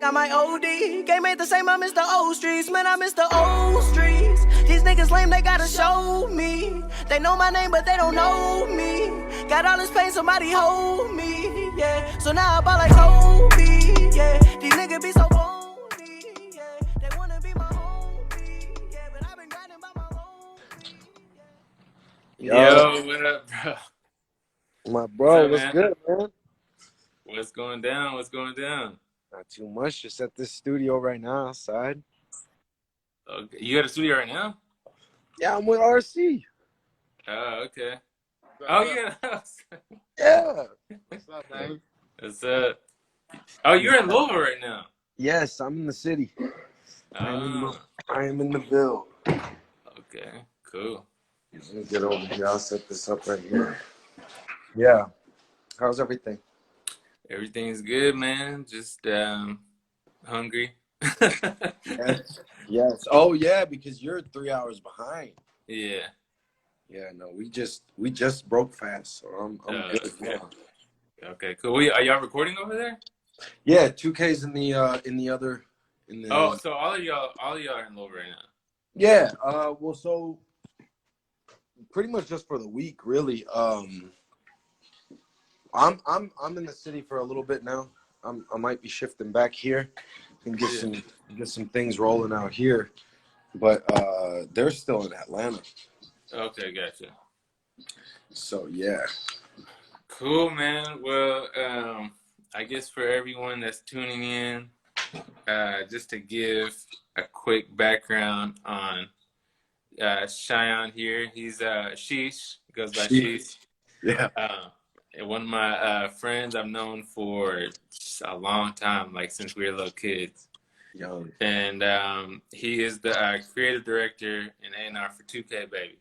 Got my OD, game ain't the same, I miss the old streets, man, I miss the old streets. These niggas lame, they gotta show me. They know my name, but they don't know me. Got all this pain, somebody hold me, yeah. So now I ball like Kobe, yeah. These niggas be so phony, yeah. They wanna be my homie, yeah. But I've been grinding by my own. Yo, what up, bro? My bro, what's up, good, man? What's going down? What's going down? Not too much. Just at this studio right now outside. Okay. You at a studio right now? Yeah, I'm with RC. Oh, okay. Oh, yeah. Yeah. What's up, man? What's up? Oh, you're in Louisville right now. Yes, I'm in the city. I am in the Ville. Okay, cool. Let me get over here. I'll set this up right here. Yeah. How's everything? Everything's good, man. Just hungry. Yes. Yes. Oh yeah, because you're 3 hours behind. Yeah. Yeah. No, we just broke fast, so I'm good. Okay. Now. Okay, cool. Are y'all recording over there? Yeah, 2K's in the other. Oh, so all of y'all are in Louisville right now. Yeah. Well, so pretty much just for the week, really. I'm in the city for a little bit now. I might be shifting back here and get some things rolling out here, but they're still in Atlanta. Okay, gotcha. So yeah. Cool, man. Well, I guess for everyone that's tuning in, just to give a quick background on Shayan here. He's Sheesh, goes by Sheesh. Yeah. And one of my friends I've known for a long time, like since we were little kids. Young. And he is the creative director and A&R for 2KBaby.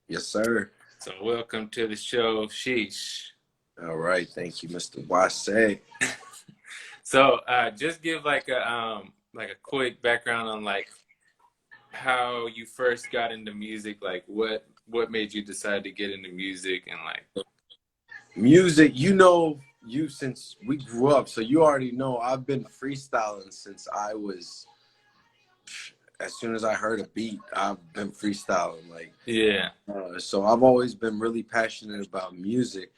Yes, sir. So welcome to the show, Sheesh. All right, thank you, Mr. Wasay. So just give like a quick background on like how you first got into music, like what made you decide to get into music and like music. You since we grew up, so you already know I've been freestyling since I was. As soon as I heard a beat, I've been freestyling. Like yeah. So I've always been really passionate about music.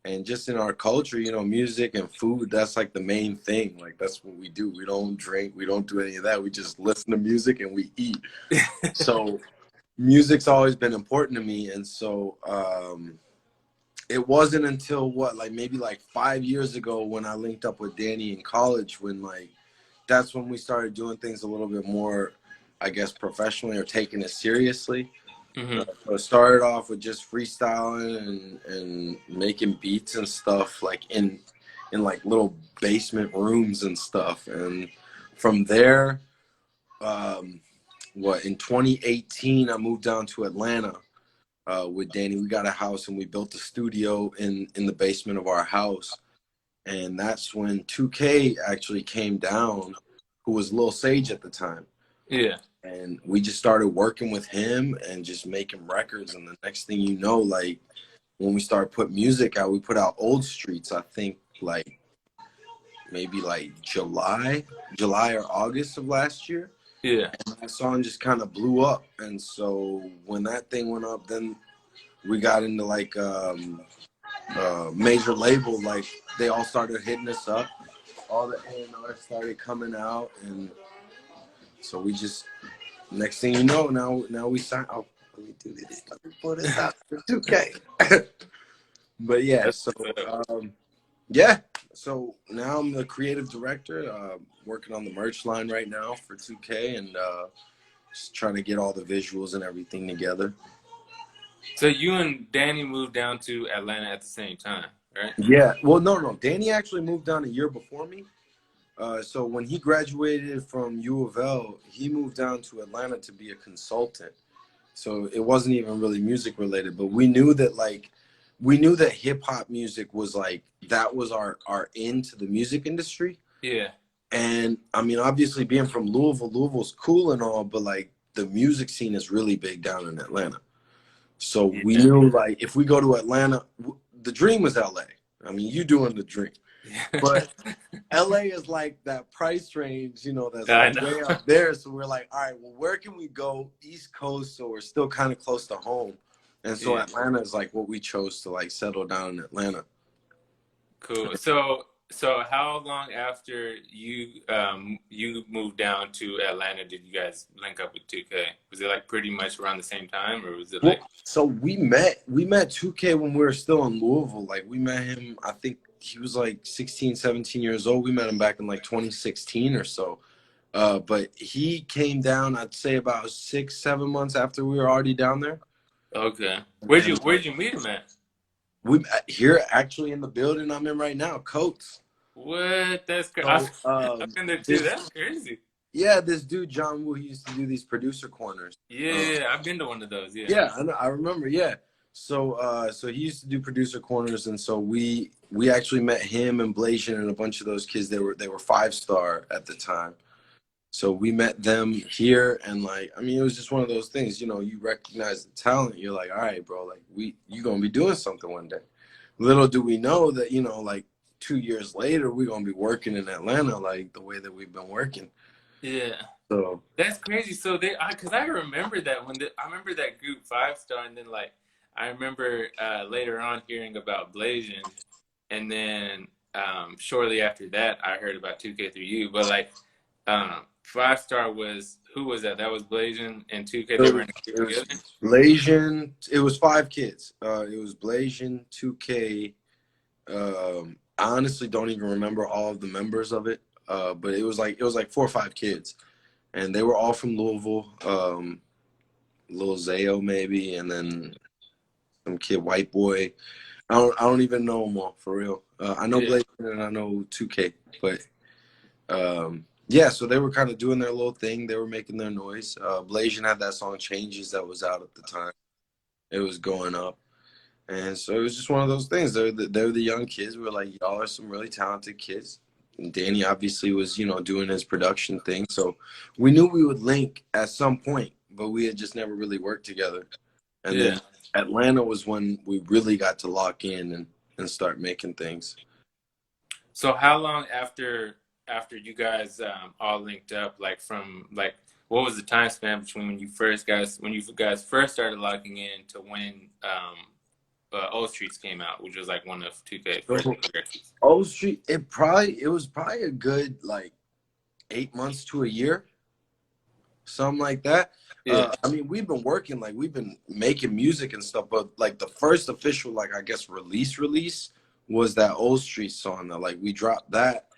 And just in our culture, music and food, that's like the main thing. Like, that's what we do. We don't drink. We don't do any of that. We just listen to music and we eat. So music's always been important to me. And so it wasn't until maybe 5 years ago when I linked up with Danny in college that's when we started doing things a little bit more, I guess, professionally or taking it seriously. Mm-hmm. So it started off with just freestyling and making beats and stuff in little basement rooms and stuff. And from there, in 2018, I moved down to Atlanta with Danny. We got a house and we built a studio in the basement of our house. And that's when 2K actually came down, who was Lil Sage at the time. Yeah. And we just started working with him and just making records. And the next thing you know, when we started putting music out, we put out Old Streets, I think maybe July or August of last year. Yeah. And that song just kind of blew up. And so when that thing went up, then we got into major label. They all started hitting us up. All the A&R started coming out. And so we just, next thing you know, now we sign. Oh, let me do this. Let me put this out for 2K. But yeah, so yeah. So now I'm the creative director, working on the merch line right now for 2K, and just trying to get all the visuals and everything together. So you and Danny moved down to Atlanta at the same time, right? Yeah. Well, no. Danny actually moved down a year before me. So when he graduated from U of L, he moved down to Atlanta to be a consultant. So it wasn't even really music related, but we knew that hip hop music was that was our into the music industry. Yeah. And I mean, obviously being from Louisville's cool and all, but the music scene is really big down in Atlanta. So we knew if we go to Atlanta, the dream was LA. I mean, you doing the dream. But LA is like that price range, you know, that's I like know. way up there. So we're like, all right, well, where can we go East Coast so we're still kind of close to home? And so Yeah. Atlanta is like what we chose to like settle down in Atlanta. Cool. So how long after you moved down to Atlanta did you guys link up with 2K? Was it like pretty much around the same time, or was it Well, like? so we met 2K when we were still in Louisville. Like we met him, I think he was like 16, 17 years old. We met him back in like 2016 or so. But he came down, I'd say about 6, 7 months after we were already down there. Okay. And Where'd you meet him at? we here actually in the building I'm in right now, Coates. What? That's crazy. So I've been there too. this That's crazy. yeah, this dude John Woo, he used to do these producer corners. Yeah, I've been to one of those. Yeah. Yeah, I know, I remember. Yeah, so he used to do producer corners, and so we actually met him and Blasian and a bunch of those kids. They were 5 star at the time. So we met them here, and like, I mean, it was just one of those things, you know, you recognize the talent. You're like, all right, bro, like you gonna be doing something one day. Little do we know that, you know, like 2 years later, we're gonna be working in Atlanta like the way that we've been working. Yeah. So That's crazy. So because I remember that I remember that group 5 star, and then like I remember later on hearing about Blasian, and then shortly after that I heard about 2K through you. But like 5 star was who was that? That was Blasian and 2K. They were in a it group was together. Blasian. It was 5 kids. It was Blasian, 2K. I honestly don't even remember all of the members of it. But it was like 4 or 5 kids, and they were all from Louisville. Lil Zayo maybe, and then some kid, white boy. I don't even know them all for real. I know Yeah. Blake and I know 2K, but yeah. So they were kind of doing their little thing. They were making their noise. Blasian had that song "Changes" that was out at the time. It was going up, and so it was just one of those things. They're the young kids. We're like, y'all are some really talented kids. And Danny obviously was, you know, doing his production thing. So we knew we would link at some point, but we had just never really worked together. And Yeah. then Atlanta was when we really got to lock in and start making things. So how long after you guys all linked up, like from like what was the time span between when you guys first started locking in to when Old Streets came out, which was like one of 2K's first records? O Street, it was probably a good like 8 months to a year, something like that. Yeah. I mean, we've been working, like we've been making music and stuff, but like the first official, like I guess release was that Old Street song that like we dropped that,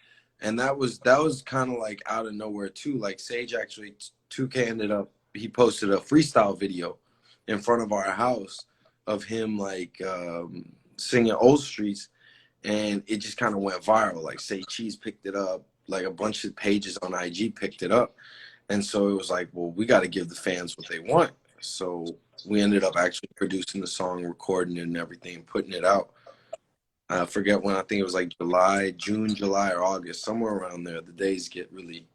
and that was kind of like out of nowhere too. Like Sage actually, 2K ended up, he posted a freestyle video in front of our house of him like singing Old Streets, and it just kind of went viral. Like Say Cheese picked it up, like a bunch of pages on IG picked it up. And so it was like, well, we got to give the fans what they want. So we ended up actually producing the song, recording it and everything, putting it out. I forget when, I think it was like June, July, or August, somewhere around there. The days get really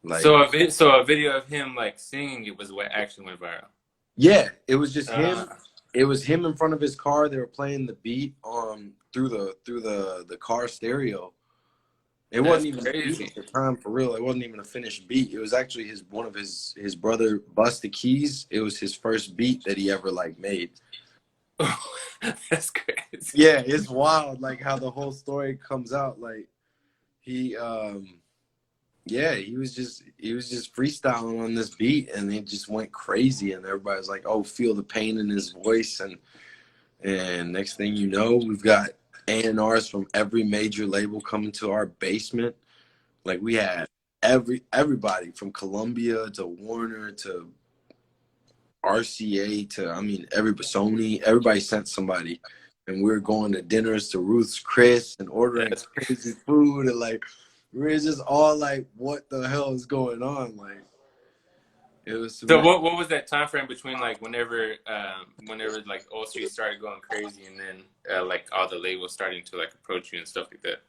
like. So a video of him like singing it was what actually went viral. Yeah, it was just him. It was him in front of his car. They were playing the beat through the car stereo. It wasn't even a beat at the time, for real. It wasn't even a finished beat. It was actually one of his brother Busta Keys. It was his first beat that he ever like made. That's crazy. Yeah, it's wild, like how the whole story comes out. Like he he was just freestyling on this beat, and it just went crazy, and everybody's like, oh, feel the pain in his voice, and next thing you know, we've got A&Rs from every major label coming to our basement. Like we had everybody from Columbia to Warner to RCA to, I mean, Sony, everybody sent somebody, and we were going to dinners to Ruth's Chris and ordering crazy food, and like we were just all like, what the hell is going on? Like it was. So what was that time frame between like whenever like Old Street started going crazy, and then like all the labels starting to like approach you and stuff like that?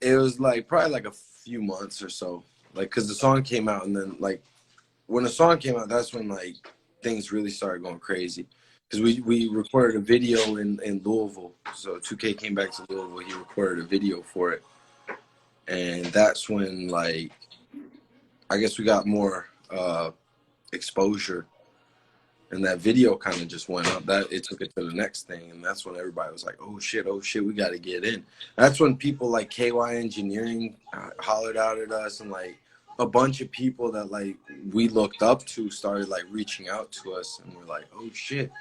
It was like probably like a few months or so, like because the song came out, and then like when the song came out, that's when like things really started going crazy, because we recorded a video in Louisville. So 2K came back to Louisville. He recorded a video for it, And that's when, like, I guess we got more exposure, and that video kind of just went up. That it took it to the next thing, and that's when everybody was like, oh shit, we got to get in. That's when people like KY Engineering hollered out at us, and like a bunch of people that like we looked up to started like reaching out to us, and we're like, oh shit,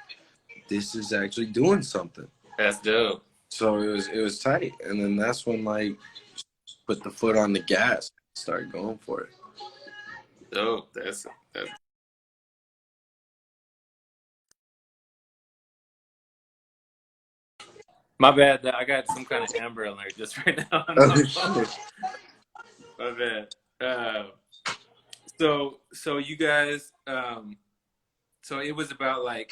this is actually doing something. That's dope. So it was tight, and then that's when like put the foot on the gas, started going for it. Dope. That's my bad. I got some kind of Amber Alert just right now. My bad. So you guys, so it was about like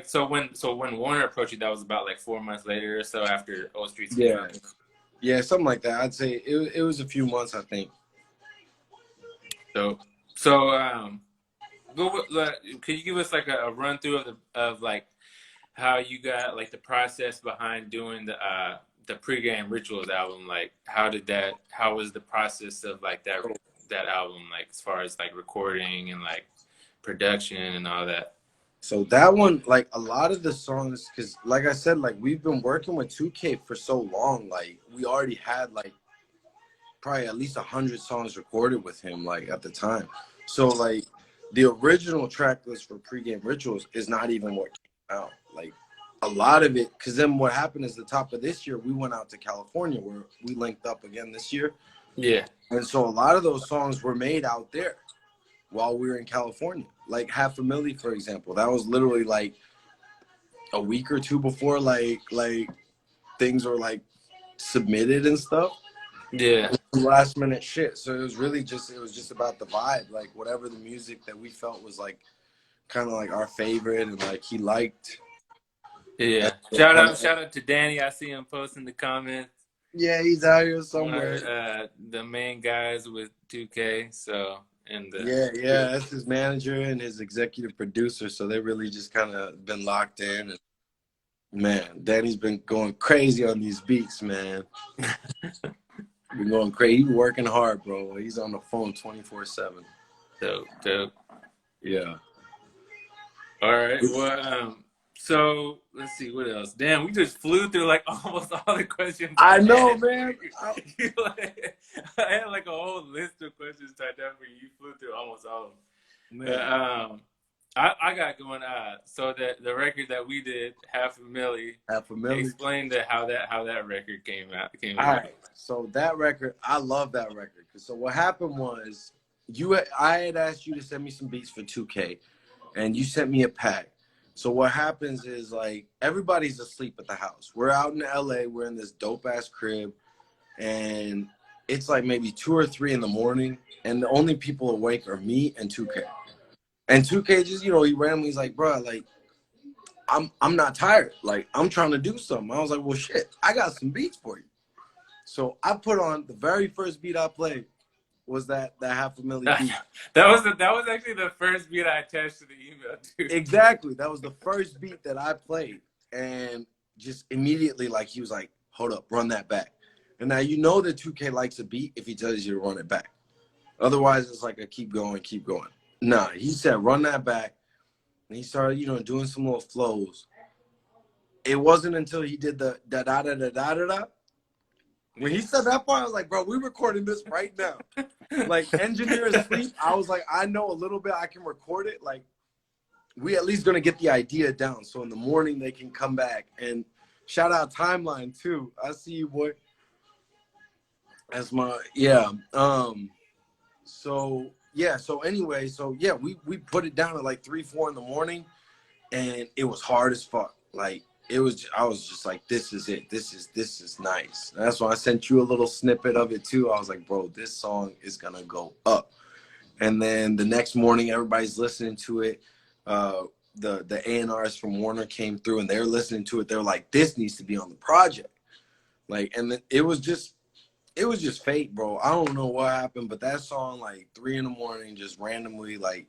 so when Warner approached you, that was about like 4 months later or so after Old Streets came out. Yeah, something like that. I'd say it was a few months, I think. So can you give us like a run through of like how you got like the process behind doing the Pregame Rituals album? Like how was the process of like that album, like as far as like recording and like production and all that? So that one, like a lot of the songs, because like I said, like we've been working with 2K for so long, like we already had like probably at least 100 songs recorded with him like at the time. So like the original track list for Pregame Rituals is not even what came out. Like a lot of it, because then what happened is the top of this year we went out to California where we linked up again this year. Yeah. And so a lot of those songs were made out there while we were in California. Like Half a Milli, for example, that was literally like a week or two before like things were like submitted and stuff. Yeah. Last minute shit. So it was just about the vibe, like whatever the music that we felt was like kind of like our favorite and like he liked. Yeah. Shout out to Danny. I see him posting the comments. Yeah, he's out here somewhere. The main guys with 2K. So yeah, that's his manager and his executive producer. So they really just kind of been locked in. And man, Danny's been going crazy on these beats, man. Been going crazy. He's working hard, bro. He's on the phone 24/7. Dope. Yeah. All right. Well, so let's see what else. Damn, we just flew through like almost all the questions. I know, man. I had like a whole list of questions typed out for you. You flew through almost all of them. Man. I got going. So the record that we did, Half a Milli. Explain how that record came out. All right. So that record, I love that record. So what happened was, I had asked you to send me some beats for 2K, and you sent me a pack. So what happens is like everybody's asleep at the house. We're out in LA. We're in this dope ass crib, and it's like maybe 2 or 3 in the morning, and the only people awake are me and 2K. And 2K just, he randomly's like, bro, like, I'm not tired. Like, I'm trying to do something. I was like, well, shit, I got some beats for you. So I put on the very first beat I played was that Half a Milli beat. that was actually the first beat I attached to the email too. Exactly. That was the first beat that I played. And just immediately, like, he was like, hold up, run that back. And now that 2K likes a beat if he tells you to run it back. Otherwise, it's like a keep going. Nah, he said, run that back. And he started, doing some little flows. It wasn't until he did the da-da-da-da-da-da-da. When he said that part, I was like, bro, we're recording this right now. Like, engineer is asleep. I was like, I know a little bit. I can record it. Like, we at least going to get the idea down. So in the morning, they can come back. And shout out Timeline, too. I see you, boy. That's my, yeah. So anyway, we put it down at like 3, 4 in the morning, and it was hard as fuck. Like, I was just like, this is it. This is nice. And that's why I sent you a little snippet of it too. I was like, bro, this song is gonna go up. And then the next morning, everybody's listening to it. The A&Rs from Warner came through and they're listening to it. They're like, this needs to be on the project. Like, and then it was just fate, bro. I don't know what happened, but that song, like 3 in the morning, just randomly, like,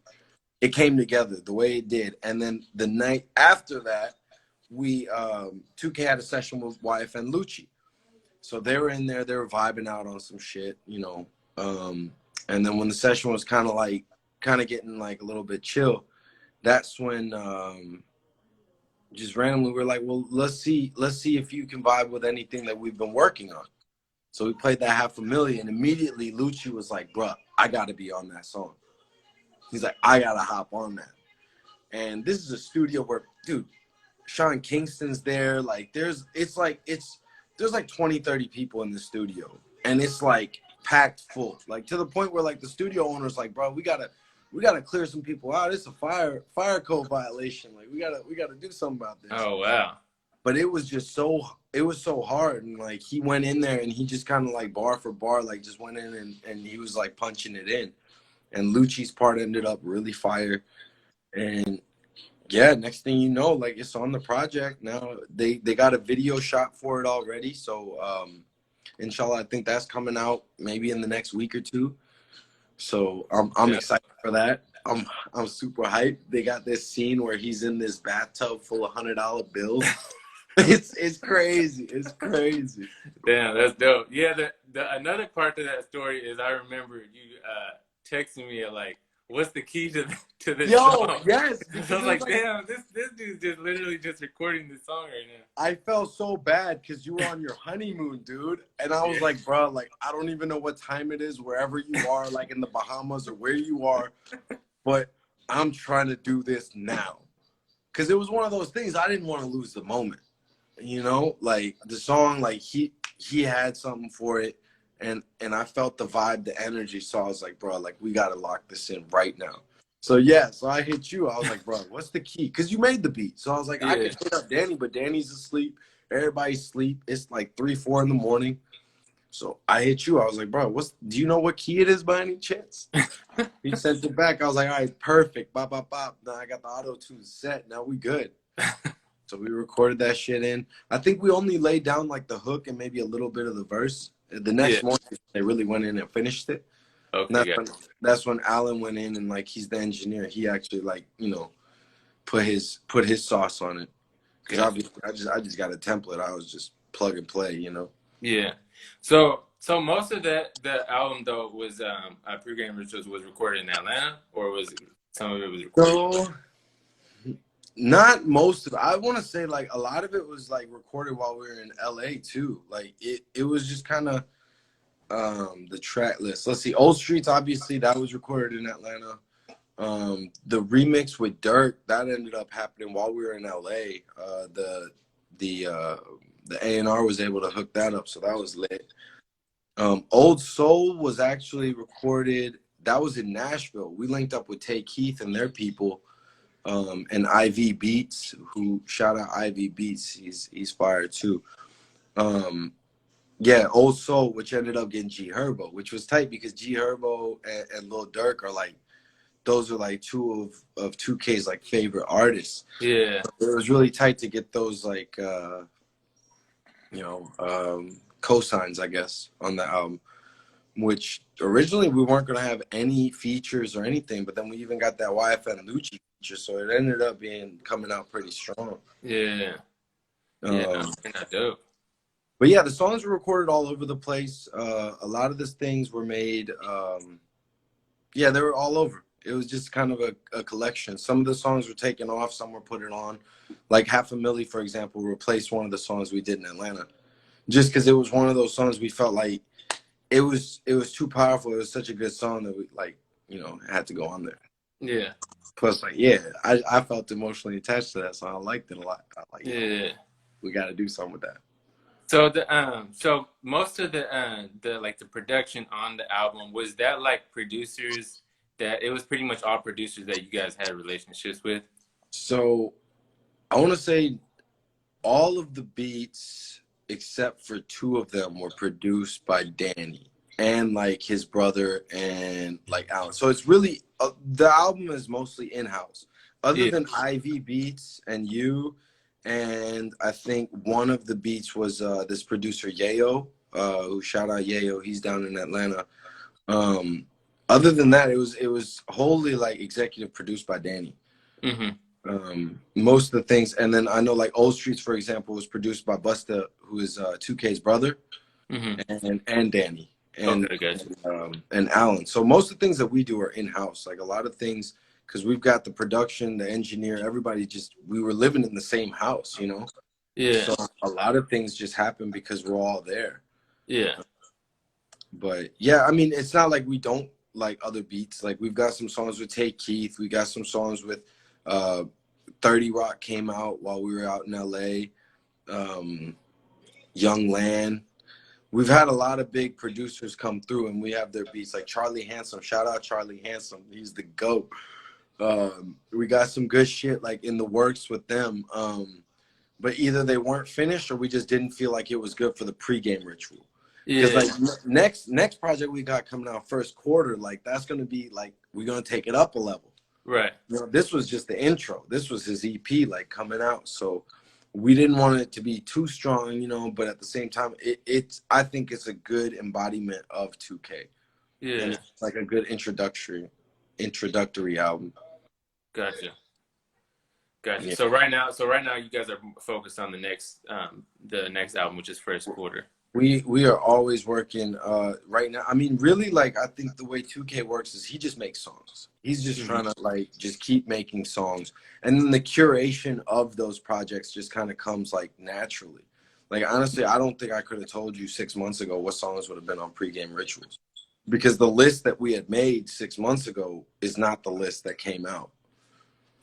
it came together the way it did. And then the night after that, we 2K had a session with YFN Lucci, So they were in there, they were vibing out on some shit, you know. And then when the session was kind of getting like a little bit chill, that's when just randomly we're like, well, let's see if you can vibe with anything that we've been working on. So we played that $500,000. Immediately Lucci was like, bruh, I gotta be on that song. He's like, I gotta hop on that. And this is a studio where, dude, Sean Kingston's there. Like there's like 20, 30 people in the studio. And it's like packed full. Like to the point where like the studio owner's like, bro, we gotta clear some people out. It's a fire code violation. Like we gotta do something about this. Oh wow. But it was so hard. And like he went in there and he just kind of like bar for bar, like just went in and he was like punching it in. And Lucci's part ended up really fire. And yeah, next thing you know, like it's on the project now. They got a video shot for it already. So inshallah, I think that's coming out maybe in the next week or two. So I'm excited for that. I'm super hyped. They got this scene where he's in this bathtub full of $100 bills. It's crazy. It's crazy. Damn, that's dope. Yeah, the another part to that story is I remember you texting me like, "What's the key to this song?" Yes. I was like, "Damn, this dude's just literally just recording this song right now." I felt so bad because you were on your honeymoon, dude, and I was like, "Bro, like I don't even know what time it is, wherever you are, like in the Bahamas or where you are, but I'm trying to do this now." Because it was one of those things I didn't want to lose the moment. You know, like the song, like he had something for it, and I felt the vibe, the energy. So I was like, bro, like we gotta lock this in right now. So yeah, so I hit you. I was like, bro, what's the key? Because you made the beat. So I was like, I could hit up Danny, but Danny's asleep. Everybody's asleep. It's like 3, 4 in the morning. So I hit you. I was like, bro, do you know what key it is by any chance? He sent it back. I was like, all right, perfect. Bop, bop, bop. Now I got the auto-tune set. Now we good. So we recorded that shit in. I think we only laid down like the hook and maybe a little bit of the verse. The next morning, they really went in and finished it. Okay. That's when Alan went in and like he's the engineer. He actually like put his sauce on it. Because obviously I just got a template. I was just plug and play. Yeah. So most of the album though was Pregame was recorded in Atlanta, or was some of it was recorded? So not most of it. I want to say like a lot of it was like recorded while we were in LA too. Like it was just kind of the track list. Let's see. Old Streets, obviously that was recorded in Atlanta. The remix with Dirk, that ended up happening while we were in LA. The A&R was able to hook that up, so that was lit. Old Soul was actually recorded. That was in Nashville. We linked up with Tay Keith and their people. And Ivy Beats, who shout out Ivy Beats, he's fired too. Yeah, Old Soul, which ended up getting G Herbo, which was tight because G Herbo and Lil Durk are like, those are like two of 2K's like favorite artists. Yeah, it was really tight to get those like cosigns, I guess, on the album. Which originally we weren't gonna have any features or anything, but then we even got that YFN Lucci feature, so it ended up coming out pretty strong. Yeah, not dope. But yeah, the songs were recorded all over the place. A lot of these things were made. They were all over. It was just kind of a collection. Some of the songs were taken off, some were put it on. Like $500,000, for example, replaced one of the songs we did in Atlanta, just because it was one of those songs we felt like. It was too powerful. It was such a good song that we had to go on there. Yeah. Plus, I felt emotionally attached to that song. I liked it a lot. We got to do something with that. So so most of the production on the album, was that like producers that it was pretty much all producers that you guys had relationships with? So I want to say all of the beats, except for 2 of them, were produced by Danny and like his brother and like Alan. So it's really the album is mostly in-house, other than Ivy Beats and you. And I think one of the beats was this producer Yayo, who shout out Yayo. He's down in Atlanta. Other than that, it was wholly like executive produced by Danny. Mm-hmm. Most of the things, and then I know like Old Streets, for example, was produced by Busta, who is 2K's brother. and Danny Okay, gotcha. and Alan. So most of the things that we do are in house. Like a lot of things, because we've got the production, the engineer, everybody. Just we were living in the same house, you know. Yeah. So a lot of things just happen because we're all there. Yeah. But yeah, I mean, it's not like we don't like other beats. Like we've got some songs with Take Keith. We got some songs with 30 Rock came out while we were out in LA. Young Land. We've had a lot of big producers come through and we have their beats like Charlie Handsome. Shout out Charlie Handsome. He's the GOAT. We got some good shit like in the works with them. But either they weren't finished or we just didn't feel like it was good for the pregame ritual. Because like next project we got coming out first quarter, like that's gonna be like we're gonna take it up a level. Right. You know, this was just the intro. This was his EP like coming out. So we didn't want it to be too strong, you know, but at the same time, it's I think it's a good embodiment of 2K. Yeah. And it's like a good introductory album. Gotcha. Yeah. So right now you guys are focused on the next album, which is first quarter. We are always working right now. I mean, really, like I think the way 2K works is he just makes songs. He's just trying to like just keep making songs, and then the curation of those projects just kind of comes like naturally. Like honestly, I don't think I could have told you 6 months ago what songs would have been on Pregame Rituals, because the list that we had made 6 months ago is not the list that came out.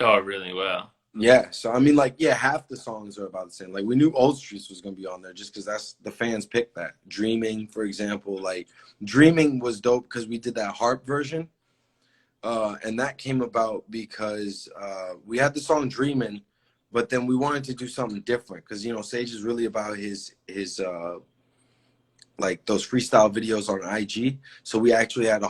Oh, really? Wow. Yeah, so I mean, like, yeah, half the songs are about the same. Like, we knew Old Streets was gonna be on there just because that's the fans picked that. Dreaming, for example, like Dreaming was dope because we did that harp version, and that came about because we had the song Dreaming, but then we wanted to do something different because you know Sage is really about his like those freestyle videos on IG. So we actually had a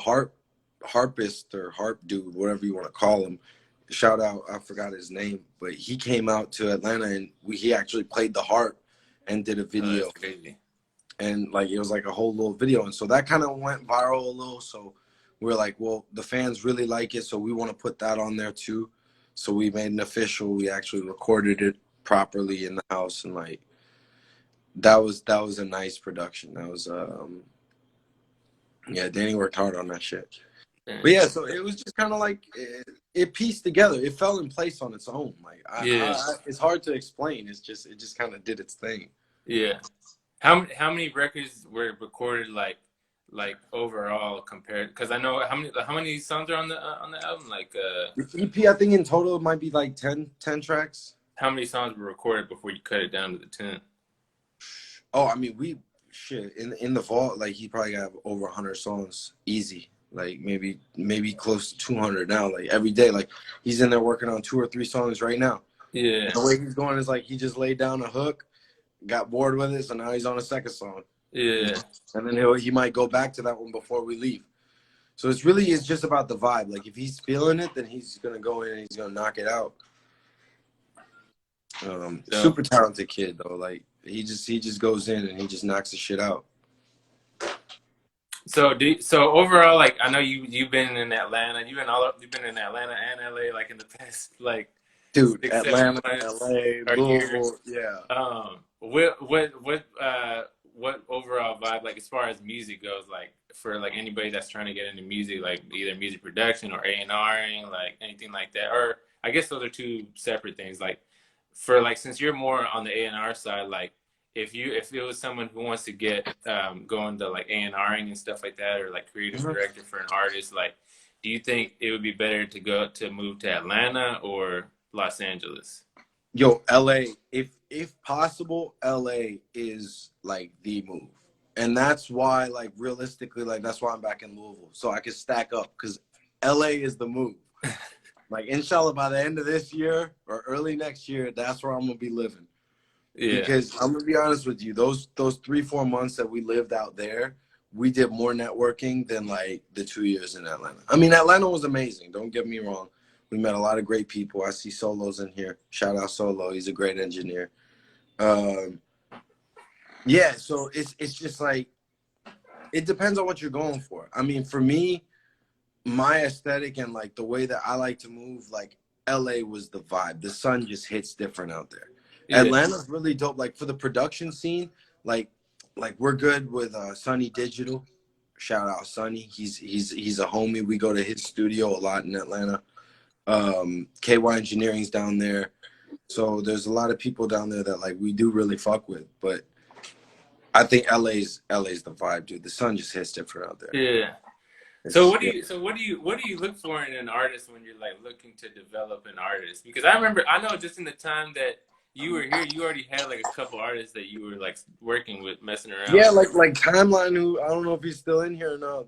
harpist or harp dude, whatever you want to call him. Shout out, I forgot his name, but he came out to Atlanta and he actually played the harp and did a video. That's crazy. And like it was like a whole little video, and so that kind of went viral a little. So we're like, well, the fans really like it, so we want to put that on there too. So we made an official. We actually recorded it properly in the house, and like that was a nice production. That was yeah, Danny worked hard on that shit. But yeah, so it was just kind of like it pieced together. It fell in place on its own. Like, it's hard to explain. It just kind of did its thing. Yeah. How many records were recorded like overall compared? Because I know how many songs are on the album. Like the EP, I think in total it might be like 10 tracks. How many songs were recorded before you cut it down to the 10? Oh, I mean, in the vault, like he probably got over 100 songs easy. Like maybe close to 200 now. Like every day, like he's in there working on 2 or 3 songs right now. Yeah. And the way he's going is like he just laid down a hook, got bored with it, so now he's on a second song. Yeah. And then he might go back to that one before we leave. So it's just about the vibe. Like if he's feeling it, then he's gonna go in and he's gonna knock it out. Super talented kid though. Like he just goes in and he just knocks the shit out. So overall, like I know you've been in Atlanta. You've been in Atlanta and LA, like in the past, like dude, 6, Atlanta, 7 months LA, Louisville, yeah. What overall vibe, like as far as music goes, like for like anybody that's trying to get into music, like either music production or A&Ring, like anything like that, or I guess those are two separate things. Like for like since you're more on the A&R side, like. If it was someone who wants to get going to like A&Ring and stuff like that, or like creative director for an artist, like, do you think it would be better to move to Atlanta or Los Angeles? Yo, LA, if possible, LA is like the move, and that's why like realistically, like that's why I'm back in Louisville, so I can stack up because LA is the move. Like inshallah, by the end of this year or early next year, that's where I'm gonna be living. Yeah. Because I'm gonna be honest with you, those 3-4 months that we lived out there, we did more networking than like the 2 years in Atlanta. I mean, Atlanta was amazing. Don't get me wrong. We met a lot of great people. I see Solo's in here. Shout out Solo. He's a great engineer. Yeah, so it's just like it depends on what you're going for. I mean, for me, my aesthetic and like the way that I like to move, like LA was the vibe. The sun just hits different out there. Yeah. Atlanta's really dope. Like for the production scene, like like we're good with Sunny Digital. Shout out Sunny. He's a homie. We go to his studio a lot in Atlanta. KY Engineering's down there. So there's a lot of people down there that like we do really fuck with. But I think LA's the vibe, dude. The sun just hits different out there. Yeah. It's, So what do you look for in an artist when you're like looking to develop an artist? Because I know just in the time that you were here, you already had like a couple artists that you were like working with, messing around. Yeah, like Timeline, who I don't know if he's still in here or not.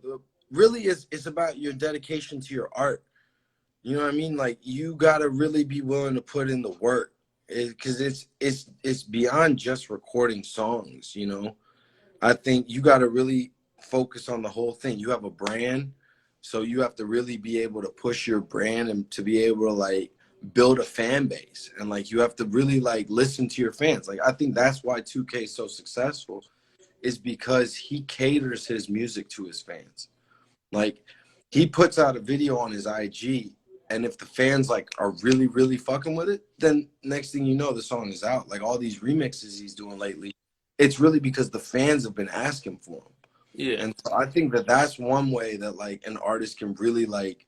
Really, it's about your dedication to your art. You know what I mean? Like you gotta really be willing to put in the work, because it's beyond just recording songs. You know, I think you gotta really focus on the whole thing. You have a brand, so you have to really be able to push your brand and to be able to like build a fan base, and like you have to really like listen to your fans. Like I think that's why 2K is so successful, is because he caters his music to his fans. Like he puts out a video on his IG, and if the fans like are really, really fucking with it, then next thing you know, the song is out. Like all these remixes he's doing lately, it's really because the fans have been asking for them. Yeah. And so I think that that's one way that like an artist can really like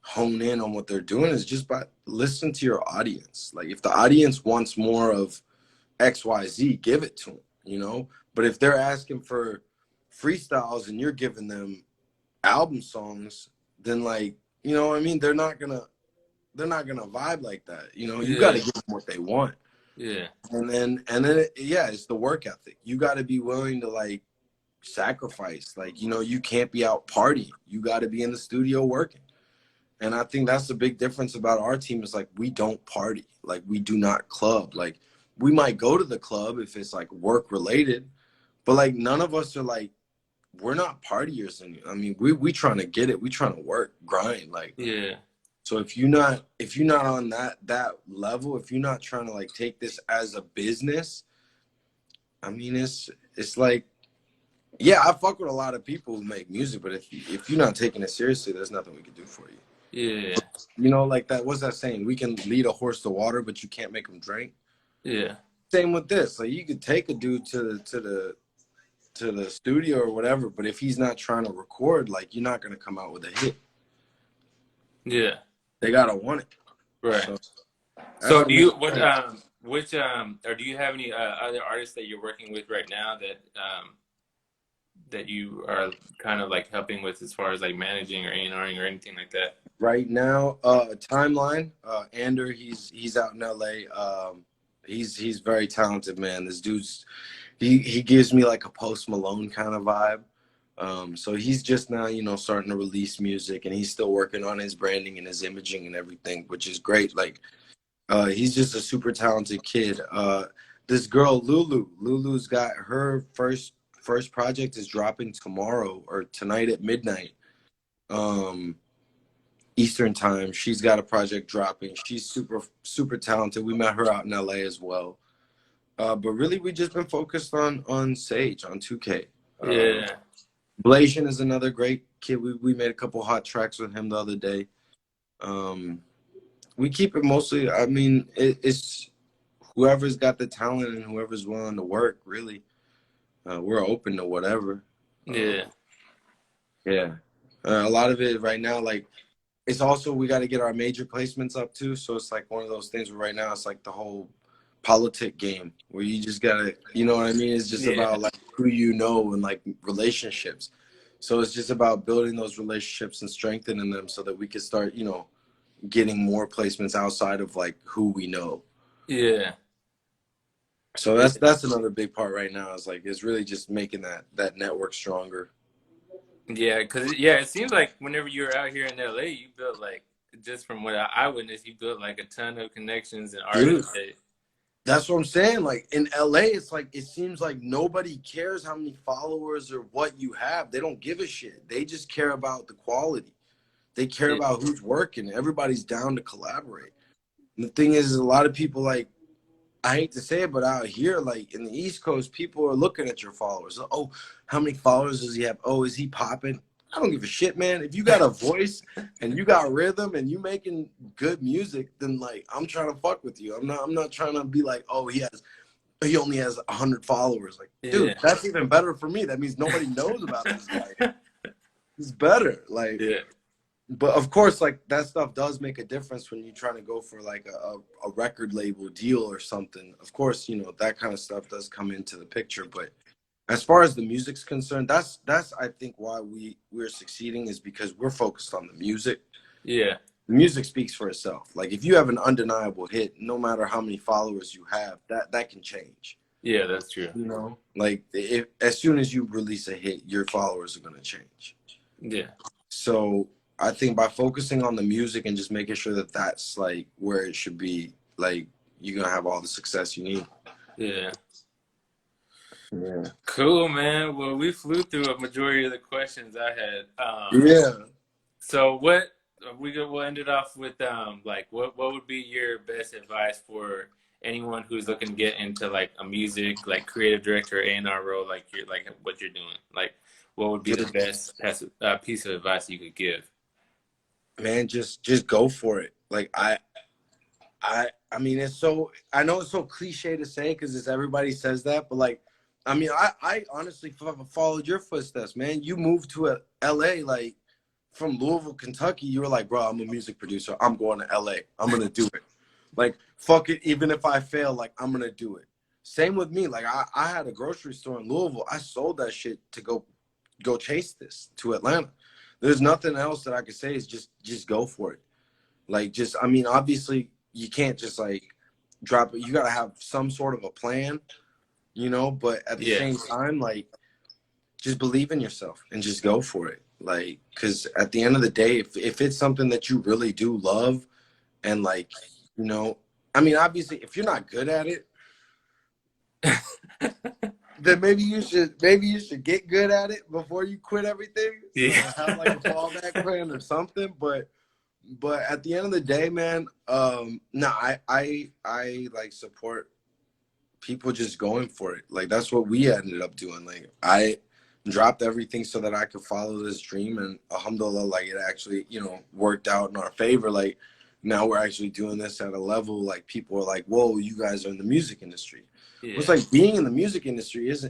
hone in on what they're doing, is just by listening to your audience. Like if the audience wants more of XYZ, give it to them, you know? But if they're asking for freestyles and you're giving them album songs, then like, you know what I mean? They're not gonna vibe like that. You know, you gotta give them what they want. Yeah. And then it's the work ethic. You gotta be willing to like sacrifice. Like, you know, you can't be out partying. You gotta be in the studio working. And I think that's the big difference about our team, is like we don't party. Like we do not club. Like we might go to the club if it's like work related, but like none of us are like, we're not partiers. And I mean, we trying to get it. We trying to work, grind. Like, yeah. So if you're not on that level, if you're not trying to like take this as a business, I mean, it's like, yeah, I fuck with a lot of people who make music, but if you're not taking it seriously, there's nothing we can do for you. Yeah. You know, like that, what's that saying? We can lead a horse to water, but you can't make him drink. Yeah. Same with this. Like you could take a dude to the studio or whatever, but if he's not trying to record, like you're not gonna come out with a hit. Yeah. They gotta want it. Right. So do you or do you have any other artists that you're working with right now that you are kind of like helping with as far as like managing or A&Ring or anything like that? Right now, Timeline, Ander, he's out in LA. He's very talented, man. This dude's he gives me like a Post Malone kind of vibe. So he's just now, you know, starting to release music, and he's still working on his branding and his imaging and everything, which is great. Like, he's just a super talented kid. This girl, Lulu's got her first project is dropping tomorrow or tonight at midnight, Eastern time. She's got a project dropping. She's super, super talented. We met her out in LA as well. But really, we just been focused on Sage, on 2K. Yeah. Blasian is another great kid. We made a couple hot tracks with him the other day. We keep it mostly, I mean, it's whoever's got the talent and whoever's willing to work, really. We're open to whatever. Yeah. Yeah. A lot of it right now, like, it's also, we got to get our major placements up too. So it's like one of those things where right now it's like the whole politic game where you just got to, you know what I mean? It's just about like who you know and like relationships. So it's just about building those relationships and strengthening them so that we can start, you know, getting more placements outside of like who we know. Yeah. So that's another big part right now, is like, it's really just making that network stronger. Yeah, because it seems like whenever you're out here in LA, you built like, just from what I witnessed, you built like a ton of connections and artists. That's what I'm saying. Like in LA, it's like, it seems like nobody cares how many followers or what you have. They don't give a shit. They just care about the quality. They care about who's working. Everybody's down to collaborate. And the thing is, a lot of people, like, I hate to say it, but out here, like in the East Coast, people are looking at your followers. Oh, how many followers does he have? Oh, is he popping? I don't give a shit, man. If you got a voice and you got rhythm and you making good music, then like I'm trying to fuck with you. I'm not trying to be like, oh, he has he only has 100 followers. Like, dude, Yeah. that's even better for me. That means nobody knows about this guy. It's better. Like, Yeah. but of course, like that stuff does make a difference when you're trying to go for like a record label deal or something. Of course, you know, that kind of stuff does come into the picture. But as far as the music's concerned, that's I think why we're succeeding is because we're focused on the music. Yeah. The music speaks for itself. Like if you have an undeniable hit, no matter how many followers you have, that can change. Yeah, that's true. You know, like if as soon as you release a hit, your followers are gonna change. Yeah. So I think by focusing on the music and just making sure that that's like where it should be, like you're gonna have all the success you need. Yeah. Yeah. Cool, man. Well, we flew through a majority of the questions I had. Yeah. So we'll end it off with like what would be your best advice for anyone who's looking to get into like a music like creative director A&R role like you're like what you're doing? Like what would be the best piece of advice you could give? Man, just go for it. Like I mean, I know it's so cliche to say because it's everybody says that, but like, I mean, I honestly followed your footsteps, man. You moved to LA, like from Louisville, Kentucky. You were like, bro, I'm a music producer. I'm going to LA. I'm going to do it. Like, fuck it. Even if I fail, like, I'm going to do it. Same with me. Like, I had a grocery store in Louisville. I sold that shit to go chase this to Atlanta. There's nothing else that I could say is just go for it. Like, I mean, obviously you can't just like drop it. You got to have some sort of a plan, you know, but at the same time, like, just believe in yourself and just go for it. Like, because at the end of the day, if it's something that you really do love and like, you know, I mean, obviously if you're not good at it, then maybe you should get good at it before you quit everything. So have like a fallback plan or something. But at the end of the day, man, I like support people just going for it. Like that's what we ended up doing. Like I dropped everything so that I could follow this dream, and alhamdulillah, like it actually, you know, worked out in our favor. Like now we're actually doing this at a level like people are like, whoa, you guys are in the music industry. Yeah. It's like being in the music industry it's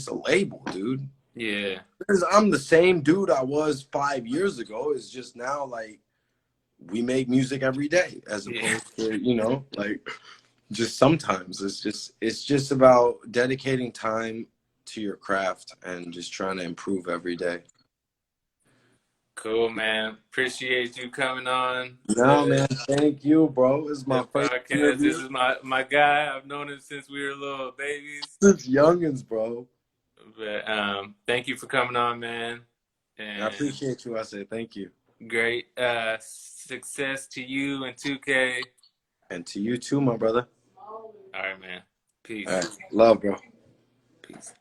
a label, dude. Yeah. Because I'm the same dude I was 5 years ago. It's just now like we make music every day as opposed to, you know, like just sometimes it's just about dedicating time to your craft and just trying to improve every day. Cool, man. Appreciate you coming on. No, man. Thank you, bro. This is my first podcast. interview. This is my guy. I've known him since we were little babies. Since youngins, bro. But thank you for coming on, man. And I appreciate you. I say thank you. Great success to you and 2K. And to you too, my brother. All right, man. Peace. All right. Love, bro. Peace.